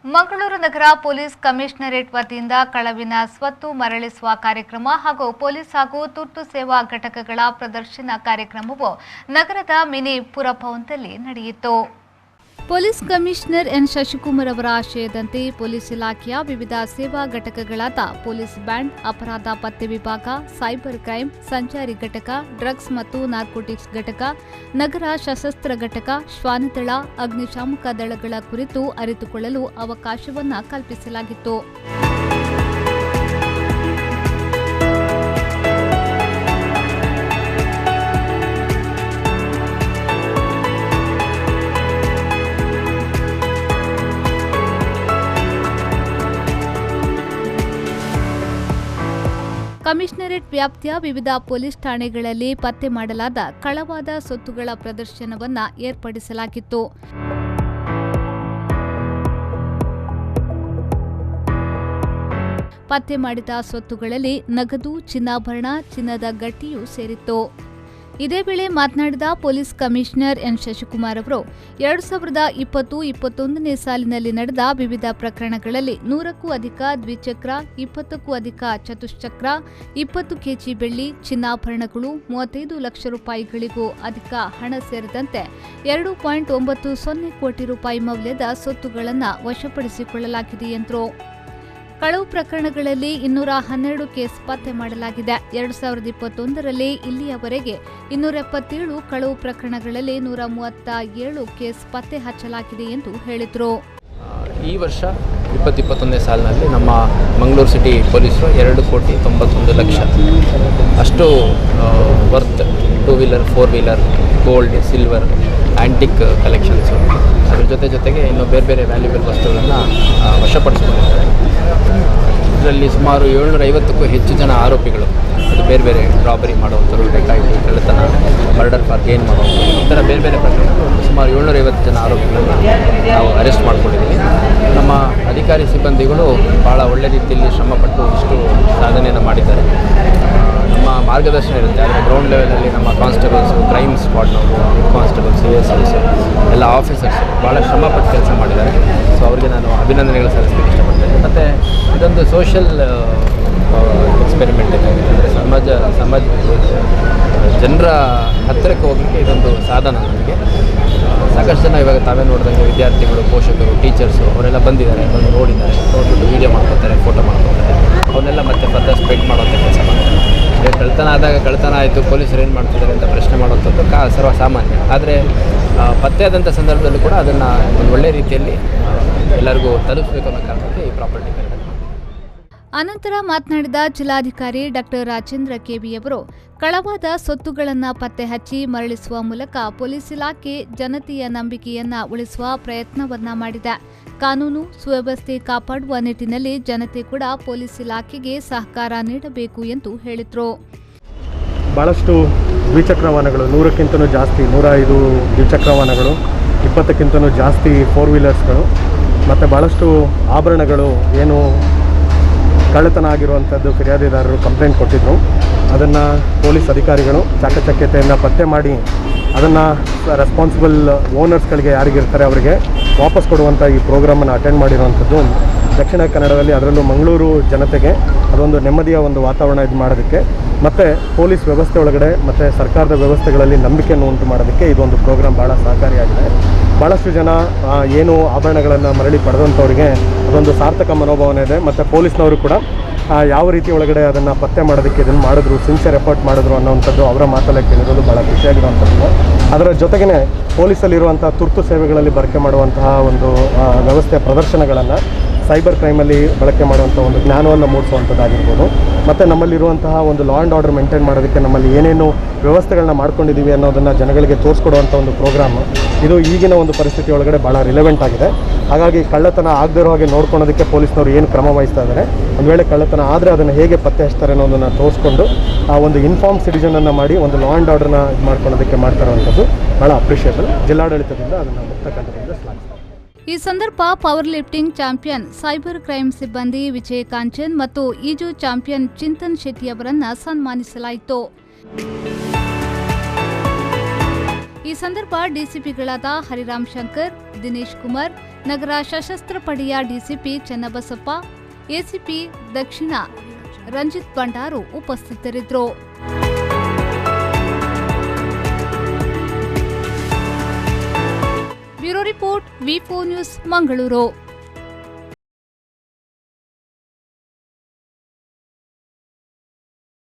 ಮಂಗಳೂರು ನಗರ police commissionerate ವತಿಯಿಂದ ಕಳವಿನ ಸ್ವತ್ತು ಮರಳಿಸುವ ಕಾರ್ಯಕ್ರಮ ಹಾಗೂ ಪೊಲೀಸ್ ಹಾಗೂ ತುರ್ತು ಸೇವಾ ಘಟಕಗಳ ಪ್ರದರ್ಶನ ಕಾರ್ಯಕ್ರಮವು ನಗರದ ಮಿನಿ ಪುರಭವನದಲ್ಲಿ ನಡೆಯಿತು. ಪೊಲೀಸ್ ಕಮಿಷನರ್ ಎನ್ ಶಶಿಕುಮಾರ್ ಅವರ ಆಶಯದಂತೆ ಪೊಲೀಸ್ ಇಲಾಖೆಯ ವಿವಿಧ ಸೇವಾ ಘಟಕಗಳಾದ ಪೊಲೀಸ್ ಬ್ಯಾಂಡ್, ಅಪರಾಧ ಪತ್ತೆ ವಿಭಾಗ, ಸೈಬರ್ ಕ್ರೈಮ್, ಸಂಚಾರಿ ಘಟಕ, ಡ್ರಗ್ಸ್ ಮತ್ತು ನಾರ್ಕೋಟಿಕ್ಸ್ ಘಟಕ, ನಗರ ಸಶಸ್ತ್ರ ಘಟಕ, ಶ್ವಾನದಳ, ಅಗ್ನಿಶಾಮಕ ದಳಗಳ ಕುರಿತು ಅರಿತುಕೊಳ್ಳಲು ಅವಕಾಶವನ್ನು ಕಲ್ಪಿಸಲಾಗಿತ್ತು. ಕಮಿಷನರೇಟ್ ವ್ಯಾಪ್ತಿಯ ವಿವಿಧ ಪೊಲೀಸ್ ಠಾಣೆಗಳಲ್ಲಿ ಪತ್ತೆ ಮಾಡಲಾದ ಕಳವಾದ ಸೊತ್ತುಗಳ ಪ್ರದರ್ಶನವನ್ನು ಏರ್ಪಡಿಸಲಾಗಿತ್ತು. ಪತ್ತೆ ಮಾಡಿದ ಸೊತ್ತುಗಳಲ್ಲಿ ನಗದು, ಚಿನ್ನಾಭರಣ, ಚಿನ್ನದ ಗಟ್ಟಿಯೂ ಸೇರಿತ್ತು. ಇದೇ ವೇಳೆ ಮಾತನಾಡಿದ ಪೊಲೀಸ್ ಕಮಿಷನರ್ ಎನ್ ಶಶಿಕುಮಾರ್ ಅವರು 2020-21ನೇ ಸಾಲಿನಲ್ಲಿ ನಡೆದ ವಿವಿಧ ಪ್ರಕರಣಗಳಲ್ಲಿ 100ಕ್ಕೂ ಅಧಿಕ ದ್ವಿಚಕ್ರ, 20ಕ್ಕೂ ಅಧಿಕ ಚತುಶ್ಚಕ್ರ, 20 ಕೆಜಿ ಬೆಳ್ಳಿ, ಚಿನ್ನಾಭರಣಗಳು, 35 ಲಕ್ಷ ರೂಪಾಯಿಗಳಿಗೂ ಅಧಿಕ ಹಣ ಸೇರಿದಂತೆ 2.90 ಕೋಟಿ ರೂಪಾಯಿ ಮೌಲ್ಯದ ಸೊತ್ತುಗಳನ್ನು ವಶಪಡಿಸಿಕೊಳ್ಳಲಾಗಿದೆ ಎಂದರು. ಕಳವು ಪ್ರಕರಣಗಳಲ್ಲಿ 212 ಕೇಸ್ ಪತ್ತೆ ಮಾಡಲಾಗಿದೆ. 2021ರಲ್ಲಿ ಇಲ್ಲಿಯವರೆಗೆ 277 ಕಳವು ಪ್ರಕರಣಗಳಲ್ಲಿ 137 ಕೇಸ್ ಪತ್ತೆ ಹಚ್ಚಲಾಗಿದೆ ಎಂದು ಹೇಳಿದರು. ಈ ವರ್ಷ 2021ನೇ ಸಾಲಿನಲ್ಲಿ ನಮ್ಮ ಮಂಗಳೂರು ಸಿಟಿ ಪೊಲೀಸರು 2,91,00,000 ಅಷ್ಟು worth 2 wheeler, 4 wheeler, gold, silver, antique collections, ಅದ್ರ ಜೊತೆಗೆ ಇನ್ನು ಬೇರೆ ವ್ಯಾಲ್ಯೂಬಲ್ ವಸ್ತುಗಳನ್ನು ವಶಪಡಿಸಿಕೊಂಡಿದ್ದಾರೆ. ಇದರಲ್ಲಿ ಸುಮಾರು 750ಕ್ಕೂ ಹೆಚ್ಚು ಜನ ಆರೋಪಿಗಳು, ಅದು ಬೇರೆ ರಾಬರಿ ಮಾಡುವಂಥವ್ರು, ಡೆಕಾಯಿಟಿ, ಕಳ್ಳತನ, ಮರ್ಡರ್ ಫಾರ್ ಗೇನ್ ಮಾಡುವಂಥವ್ರು, ಈ ಥರ ಬೇರೆ ಪ್ರಕರಣಗಳು ಸುಮಾರು 750 ಜನ ಆರೋಪಿಗಳನ್ನು ನಾವು ಅರೆಸ್ಟ್ ಮಾಡ್ಕೊಂಡಿದ್ದೀವಿ. ನಮ್ಮ ಅಧಿಕಾರಿ ಸಿಬ್ಬಂದಿಗಳು ಭಾಳ ಒಳ್ಳೆ ರೀತಿಯಲ್ಲಿ ಶ್ರಮಪಟ್ಟು ಇಷ್ಟು ಸಾಧನೆಯನ್ನು ಮಾಡಿದ್ದಾರೆ. ನಮ್ಮ ಮಾರ್ಗದರ್ಶನ ಇರುತ್ತೆ, ಆದರೆ ಗ್ರೌಂಡ್ ಲೆವೆಲಲ್ಲಿ ನಮ್ಮ ಕಾನ್ಸ್ಟೇಬಲ್ಸು, ಕ್ರೈಮ್ ಸ್ಕ್ವಾಡ್ನವರು, ಹೆಡ್ ಕಾನ್ಸ್ಟೇಬಲ್ಸ್, ASIs ಎಲ್ಲ ಆಫೀಸರ್ಸ್ ಭಾಳ ಶ್ರಮಪಟ್ಟು ಕೆಲಸ ಮಾಡಿದ್ದಾರೆ. ಸೊ ಅವರಿಗೆ ನಾನು ಅಭಿನಂದನೆಗಳು ಸಲ್ಲಿಸಲಿಕ್ಕೆ ಇಷ್ಟಪಡ್ತೇನೆ. ಮತ್ತು ಇದೊಂದು ಸೋಷಿಯಲ್ ಎಕ್ಸ್ಪೆರಿಮೆಂಟ್ ಇದೆ. ಅಂದರೆ ಸಮಾಜ ಜನರ ಹತ್ತಿರಕ್ಕೆ ಹೋಗಲಿಕ್ಕೆ ಇದೊಂದು ಸಾಧನ. ನನಗೆ ಸಾಕಷ್ಟು ಜನ ಇವಾಗ ತಾವೇ ನೋಡಿದಂಗೆ ವಿದ್ಯಾರ್ಥಿಗಳು, ಪೋಷಕರು, ಟೀಚರ್ಸು ಅವರೆಲ್ಲ ಬಂದಿದ್ದಾರೆ, ಬಂದು ನೋಡಿಬಿಟ್ಟು ವೀಡಿಯೋ ಮಾಡ್ಕೊತಾರೆ, ಫೋಟೋ ಮಾಡ್ಕೊತಾರೆ, ಅವನ್ನೆಲ್ಲ ಮತ್ತೆ ಫರ್ದರ್ ಸ್ಪ್ರೆಡ್ ಮಾಡುವಂಥ ಕೆಲಸ ಮಾಡ್ತಾರೆ. ಈಗ ಕಳ್ತನ ಆದಾಗ ಕಳ್ತನ ಆಯಿತು, ಪೊಲೀಸರು ಏನು ಮಾಡ್ತಿದ್ದಾರೆ ಅಂತ ಪ್ರಶ್ನೆ ಮಾಡುವಂಥದ್ದು ಸರ್ವಸಾಮಾನ್ಯ. ಆದರೆ ಪತ್ತೆ ಆದಂಥ ಸಂದರ್ಭದಲ್ಲೂ ಕೂಡ ಅದನ್ನು ಒಂದು ಒಳ್ಳೆಯ ರೀತಿಯಲ್ಲಿ ಎಲ್ಲರಿಗೂ ತಲುಪಿಸಬೇಕು ಅನ್ನೋ ಕಾರಣಕ್ಕೆ ಈ ಪ್ರಾಪರ್ಟಿ ಕರೆಕ್ಟ್. ಅನಂತರ ಮಾತನಾಡಿದ ಜಿಲ್ಲಾಧಿಕಾರಿ ಡಾಕ್ಟರ್ ರಾಜೇಂದ್ರ ಕೆವಿ ಅವರು ಕಳವಾದ ಸೊತ್ತುಗಳನ್ನು ಪತ್ತೆ ಹಚ್ಚಿ ಮರಳಿಸುವ ಮೂಲಕ ಪೊಲೀಸ್ ಇಲಾಖೆ ಜನತೆಯ ನಂಬಿಕೆಯನ್ನ ಉಳಿಸುವ ಪ್ರಯತ್ನವನ್ನ ಮಾಡಿದೆ. ಕಾನೂನು ಸುವ್ಯವಸ್ಥೆ ಕಾಪಾಡುವ ನಿಟ್ಟಿನಲ್ಲಿ ಜನತೆ ಕೂಡ ಪೊಲೀಸ್ ಇಲಾಖೆಗೆ ಸಹಕಾರ ನೀಡಬೇಕು ಎಂದು ಹೇಳಿದರು. ಭಾಳಷ್ಟು ದ್ವಿಚಕ್ರ ವಾಹನಗಳು, 100ಕ್ಕಿಂತಲೂ ಜಾಸ್ತಿ 105 ದ್ವಿಚಕ್ರ ವಾಹನಗಳು, 20ಕ್ಕಿಂತಲೂ ಜಾಸ್ತಿ 4 ವೀಲರ್ಸ್ಗಳು ಮತ್ತು ಭಾಳಷ್ಟು ಆಭರಣಗಳು ಏನು ಕಳ್ಳತನ ಆಗಿರುವಂಥದ್ದು ಫಿರ್ಯಾದಿದಾರರು ಕಂಪ್ಲೇಂಟ್ ಕೊಟ್ಟಿದ್ದರು. ಅದನ್ನು ಪೊಲೀಸ್ ಅಧಿಕಾರಿಗಳು ಚಾಕಚಕ್ಯತೆಯನ್ನು ಪತ್ತೆ ಮಾಡಿ ಅದನ್ನು ರೆಸ್ಪಾನ್ಸಿಬಲ್ ಓನರ್ಸ್ಗಳಿಗೆ ಯಾರಿಗಿರ್ತಾರೆ ಅವರಿಗೆ ವಾಪಸ್ ಕೊಡುವಂಥ ಈ ಪ್ರೋಗ್ರಾಮನ್ನು ಅಟೆಂಡ್ ಮಾಡಿರುವಂಥದ್ದು ದಕ್ಷಿಣ ಕನ್ನಡದಲ್ಲಿ, ಅದರಲ್ಲೂ ಮಂಗಳೂರು ಜನತೆಗೆ ಅದೊಂದು ನೆಮ್ಮದಿಯ ಒಂದು ವಾತಾವರಣ ಇದು ಮಾಡೋದಕ್ಕೆ ಮತ್ತು ಪೊಲೀಸ್ ವ್ಯವಸ್ಥೆ ಒಳಗಡೆ ಮತ್ತು ಸರ್ಕಾರದ ವ್ಯವಸ್ಥೆಗಳಲ್ಲಿ ನಂಬಿಕೆಯನ್ನು ಉಂಟು ಮಾಡೋದಕ್ಕೆ ಇದೊಂದು ಪ್ರೋಗ್ರಾಮ್ ಭಾಳ ಸಹಕಾರಿಯಾಗಿದೆ. ಭಾಳಷ್ಟು ಜನ ಏನು ಆಭರಣಗಳನ್ನು ಮರಳಿ ಪಡೆದಂಥವ್ರಿಗೆ ಅದೊಂದು ಸಾರ್ಥಕ ಮನೋಭಾವನೆ ಇದೆ. ಮತ್ತು ಪೊಲೀಸ್ನವರು ಕೂಡ ಯಾವ ರೀತಿ ಒಳಗಡೆ ಅದನ್ನು ಪತ್ತೆ ಮಾಡೋದಕ್ಕೆ ಇದನ್ನು ಮಾಡಿದ್ರು, ಸಿನ್ಸಿಯರ್ ಎಫರ್ಟ್ ಮಾಡಿದ್ರು ಅನ್ನೋವಂಥದ್ದು ಅವರ ಮಾತಲ್ಲೇ ಕೇಳಿರೋದು ಭಾಳ ಖುಷಿಯಾಗಿರುವಂಥದ್ದು. ಅದರ ಜೊತೆಗೇ ಪೊಲೀಸಲ್ಲಿರುವಂಥ ತುರ್ತು ಸೇವೆಗಳಲ್ಲಿ ಬಳಕೆ ಮಾಡುವಂತಹ ಒಂದು ವ್ಯವಸ್ಥೆಯ ಪ್ರದರ್ಶನಗಳನ್ನು ಸೈಬರ್ ಕ್ರೈಮಲ್ಲಿ ಬಳಕೆ ಮಾಡುವಂಥ ಒಂದು ಜ್ಞಾನವನ್ನು ಮೂಡಿಸುವಂಥದ್ದಾಗಿರ್ಬೋದು. ಮತ್ತು ನಮ್ಮಲ್ಲಿರುವಂತಹ ಒಂದು ಲಾ ಆ್ಯಂಡ್ ಆರ್ಡರ್ ಮೇಂಟೈನ್ ಮಾಡೋದಕ್ಕೆ ನಮ್ಮಲ್ಲಿ ಏನೇನು ವ್ಯವಸ್ಥೆಗಳನ್ನ ಮಾಡ್ಕೊಂಡಿದ್ದೀವಿ ಅನ್ನೋದನ್ನು ಜನಗಳಿಗೆ ತೋರಿಸ್ಕೊಡುವಂಥ ಒಂದು ಪ್ರೋಗ್ರಾಮು ಇದು ಈಗಿನ ಒಂದು ಪರಿಸ್ಥಿತಿ ಒಳಗಡೆ ಭಾಳ ರಿಲೆವೆಂಟ್ ಆಗಿದೆ. ಹಾಗಾಗಿ ಕಳ್ಳತನ ಆಗದಿರೋ ಹಾಗೆ ನೋಡ್ಕೊಳ್ಳೋದಕ್ಕೆ ಪೊಲೀಸ್ನವರು ಏನು ಕ್ರಮ ವಹಿಸ್ತಾ ಇದ್ದಾರೆ, ಒಂದು ವೇಳೆ ಕಳ್ಳತನ ಆದರೆ ಅದನ್ನು ಹೇಗೆ ಪತ್ತೆ ಹಚ್ತಾರೆ ಅನ್ನೋದನ್ನು ತೋರಿಸ್ಕೊಂಡು ಆ ಒಂದು ಇನ್ಫಾರ್ಮ್ ಸಿಟಿಜನನ್ನು ಮಾಡಿ ಒಂದು ಲಾ ಆ್ಯಂಡ್ ಆರ್ಡರ್ನ ಇದು ಮಾಡ್ಕೊಳ್ಳೋದಕ್ಕೆ ಮಾಡ್ತಾ ಇರುವಂಥದ್ದು ಭಾಳ ಅಪ್ರಿಷಿಯೇಬಲ್. ಜಿಲ್ಲಾಡಳಿತದಿಂದ ಅದನ್ನು ಮುಕ್ತಕಂಠದಿಂದ ಶ್ಲಾಘಿಸ್ತಾರೆ. ಈ ಸಂದರ್ಭ power lifting champion, cyber crime ಸಿಬ್ಬಂದಿ ವಿಜಯ್ ಕಾಂಚನ್ ಮತ್ತು ಈಜು ಚಾಂಪಿಯನ್ ಚಿಂತನ್ ಶೆಟ್ಟಿ ಅವರನ್ನು ಸನ್ಮಾನಿಸಲಾಯಿತು. ಈ ಸಂದರ್ಭ ಡಿಸಿಪಿಗಳಾದ ಹರಿರಾಮ್ ಶಂಕರ್, ದಿನೇಶ್ ಕುಮಾರ್, ನಗರ ಸಶಸ್ತ್ರ ಪಡೆಯ ಡಿಸಿಪಿ ಚನ್ನಬಸಪ್ಪ, ಎಸಿಪಿ ದಕ್ಷಿಣ ರಂಜಿತ್ ಬಂಡಾರು ಉಪಸ್ಥಿತರಿದ್ದರು. ಬ್ಯೂರೋ ರಿಪೋರ್ಟ್, ವಿ4 ನ್ಯೂಸ್, ಮಂಗಳೂರು.